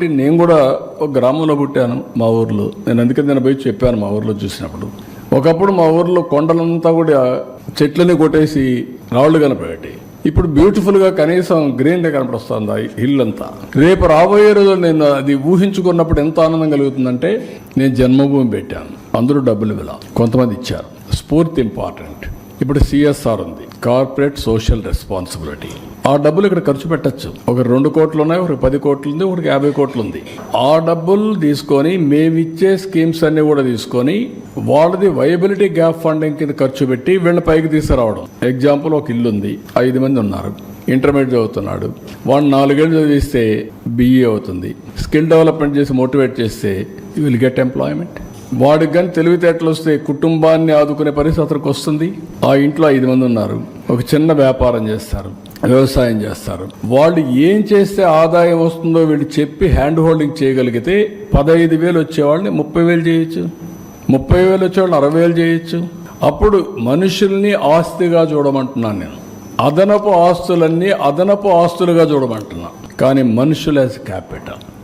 నేను కూడా ఒక గ్రామంలో పుట్టాను మా ఊర్లో. నేను అందుకని నేను పోయి చెప్పాను మా ఊర్లో చూసినప్పుడు. ఒకప్పుడు మా ఊర్లో కొండలంతా కూడా చెట్లని కొట్టేసి రాళ్ళు కనపడేటి. ఇప్పుడు బ్యూటిఫుల్గా కనీసం గ్రీన్గా కనపడుస్తుంది ఆ హిల్ అంతా. రేపు రాబోయే రోజులు నేను అది ఊహించుకున్నప్పుడు ఎంత ఆనందం కలుగుతుందంటే, నేను జన్మభూమి పెట్టాను, అందరూ డబ్బులు ఇవ్వాల, కొంతమంది ఇచ్చారు. స్ఫూర్తి ఇంపార్టెంట్. ఇప్పుడు సిఎస్ఆర్ ఉంది, కార్పొరేట్ సోషల్ రెస్పాన్సిబిలిటీ. ఆ డబ్బులు ఇక్కడ ఖర్చు పెట్టచ్చు. ఒక 2 కోట్లు ఉన్నాయి, ఒక 10 కోట్లు ఉంది, ఒకటి 50 కోట్లు ఉంది. ఆ డబ్బులు తీసుకొని మేమిచ్చే స్కీమ్స్ అన్ని కూడా తీసుకొని వాళ్ళది వైబిలిటీ గ్యాప్ ఫండింగ్ కింద ఖర్చు పెట్టి వీళ్ళ పైకి తీసుకురావడం. ఎగ్జాంపుల్, ఒక ఇల్లు ఉంది, 5 మంది ఉన్నారు, ఇంటర్మీడియట్ చదువుతున్నాడు, వాడు 4 ఏళ్ళు చదివిస్తే BE అవుతుంది. స్కిల్ డెవలప్మెంట్ చేసి మోటివేట్ చేస్తే యూ విల్ గెట్ ఎంప్లాయ్మెంట్. వాడికి కానీ తెలివితేటలు వస్తే కుటుంబాన్ని ఆదుకునే పరిస్థితికి వస్తుంది. ఆ ఇంట్లో 5 మంది ఉన్నారు, ఒక చిన్న వ్యాపారం చేస్తారు, వ్యవసాయం చేస్తారు. వాళ్ళు ఏం చేస్తే ఆదాయం వస్తుందో వీళ్ళు చెప్పి హ్యాండ్ హోల్డింగ్ చేయగలిగితే 15,000 వచ్చేవాళ్ళని 30,000 చేయొచ్చు, 30,000 వచ్చేవాళ్ళని 60,000 చేయొచ్చు. అప్పుడు మనుషుల్ని ఆస్తిగా చూడమంటున్నాను నేను. అదనపు ఆస్తులన్నీ అదనపు ఆస్తులుగా చూడమంటున్నా, కానీ మనుషులు యాజ్ క్యాపిటల్.